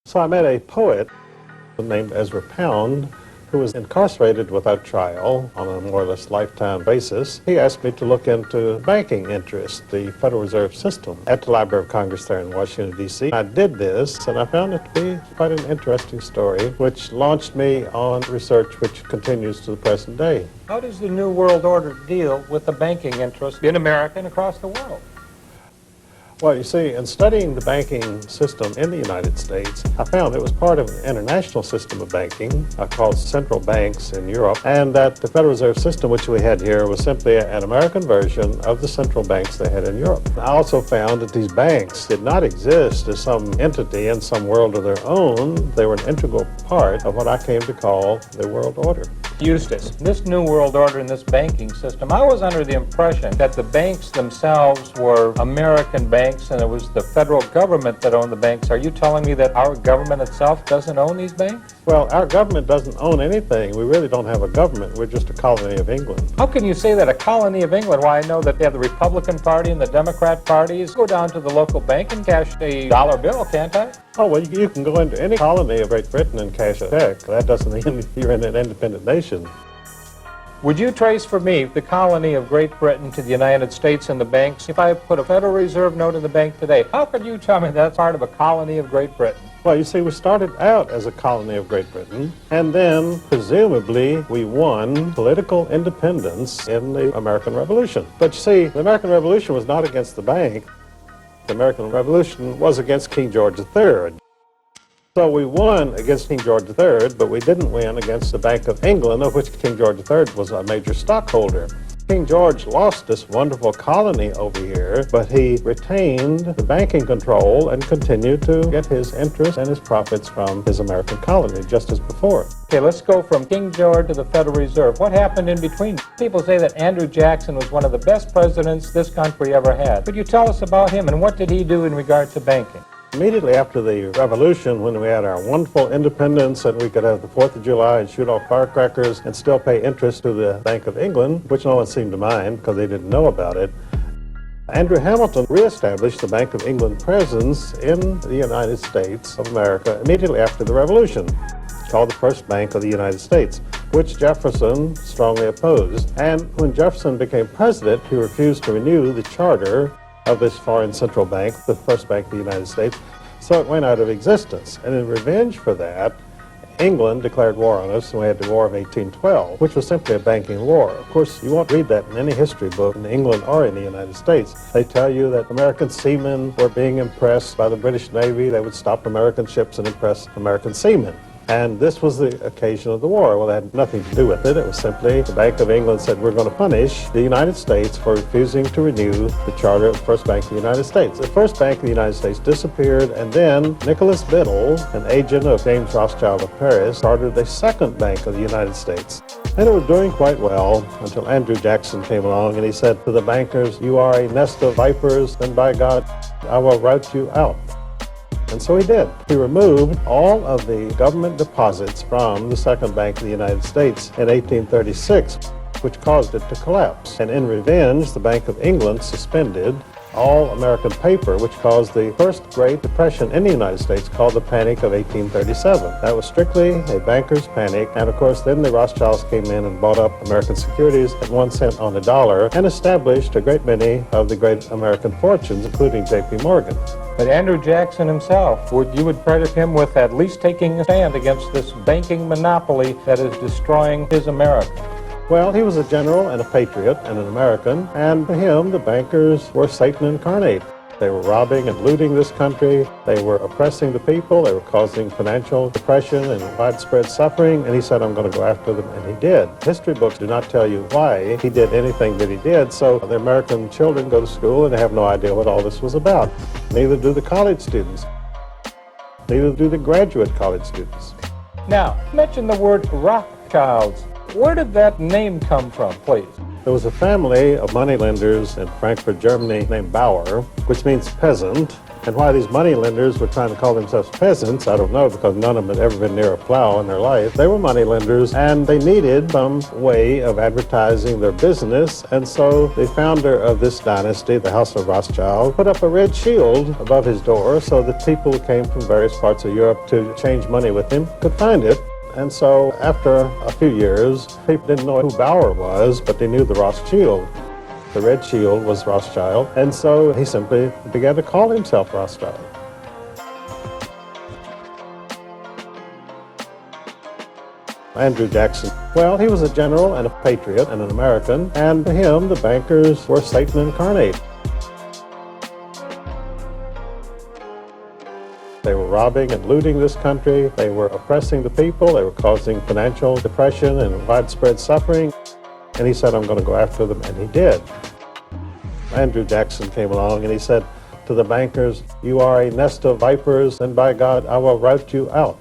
So I met a poet named Ezra Pound who was incarcerated without trial on a more or less lifetime basis. He asked me to look into banking interests, the Federal Reserve System, at the Library of Congress there in Washington, D.C. I did this, and I found it to be quite an interesting story, which launched me on research which continues to the present day. How does the New World Order deal with the banking interest in America and across the world? Well, you see, in studying the banking system in the United States, I found it was part of an international system of banking called central banks in Europe, and that the Federal Reserve System, which we had here, was simply an American version of the central banks they had in Europe. I also found that these banks did not exist as some entity in some world of their own. They were an integral part of what I came to call the world order. EUSTACE, this New World Order and this banking system, I was under the impression that the banks themselves were American banks and it was the federal government that owned the banks. Are you telling me that our government itself doesn't own these banks? Well, our government doesn't own anything. We really don't have a government. We're just a colony of England. How can you say that, a colony of England? Why, I know that they have the Republican Party and the Democrat parties. Go down to the local bank and cash a dollar bill, can't I? Oh, well, you can go into any colony of Great Britain and cash a check. That doesn't mean you're in an independent nation. Would you trace for me the colony of Great Britain to the United States and the banks? If I put a Federal Reserve note in the bank today, how could you tell me that's part of a colony of Great Britain? Well, you see, we started out as a colony of Great Britain, and then, presumably, we won political independence in the American Revolution. But you see, the American Revolution was not against the bank. The American Revolution was against King George III. So we won against King George III, but we didn't win against the Bank of England, of which King George III was a major stockholder. King George lost this wonderful colony over here, but he retained the banking control and continued to get his interest and his profits from his American colony, just as before. Okay, let's go from King George to the Federal Reserve. What happened in between? People say that Andrew Jackson was one of the best presidents this country ever had. Could you tell us about him, and what did he do in regard to banking? Immediately after the Revolution, when we had our wonderful independence and we could have the 4th of July and shoot off firecrackers and still pay interest to the Bank of England, which no one seemed to mind because they didn't know about it, Andrew Hamilton reestablished the Bank of England presence in the United States of America immediately after the Revolution, called the First Bank of the United States, which Jefferson strongly opposed. And when Jefferson became president, he refused to renew the charter of this foreign central bank, the First Bank of the United States, so it went out of existence. And in revenge for that, England declared war on us, and we had the War of 1812, which was simply a banking war. Of course, you won't read that in any history book in England or in the United States. They tell you that American seamen were being impressed by the British Navy. They would stop American ships and impress American seamen. And this was the occasion of the war. Well, it had nothing to do with it. It was simply the Bank of England said, we're going to punish the United States for refusing to renew the charter of the First Bank of the United States. The First Bank of the United States disappeared, and then Nicholas Biddle, an agent of James Rothschild of Paris, started the Second Bank of the United States. And it was doing quite well until Andrew Jackson came along and he said to the bankers, you are a nest of vipers, and by God, I will rout you out. And so he did. He removed all of the government deposits from the Second Bank of the United States in 1836, which caused it to collapse. And in revenge, the Bank of England suspended all American paper, which caused the first Great Depression in the United States, called the Panic of 1837. That was strictly a banker's panic, and of course then the Rothschilds came in and bought up American securities at 1 cent on the dollar and established a great many of the great American fortunes, including J.P. Morgan. But Andrew Jackson himself, you would credit him with at least taking a stand against this banking monopoly that is destroying his America. Well, he was a general and a patriot and an American, and to him, the bankers were Satan incarnate. They were robbing and looting this country. They were oppressing the people. They were causing financial depression and widespread suffering, and he said, I'm going to go after them, and he did. History books do not tell you why he did anything that he did, so the American children go to school and they have no idea what all this was about. Neither do the college students. Neither do the graduate college students. Now, mention the word Rothschilds. Where did that name come from, please? There was a family of moneylenders in Frankfurt, Germany named Bauer, which means peasant, And why these money lenders were trying to call themselves peasants, I don't know, because none of them had ever been near a plow in their life. They were money lenders, and they needed some way of advertising their business. And so the founder of this dynasty, the House of Rothschild, put up a red shield above his door so that people who came from various parts of Europe to change money with him could find it. And so after a few years, people didn't know who Bauer was, but they knew the Rothschild. The red shield was Rothschild, and so he simply began to call himself Rothschild. Andrew Jackson, well, he was a general and a patriot and an American, and to him, the bankers were Satan incarnate. They were robbing and looting this country. They were oppressing the people. They were causing financial depression and widespread suffering. And he said, I'm going to go after them, and he did. Andrew Jackson came along and he said to the bankers, you are a nest of vipers, and by God, I will rout you out.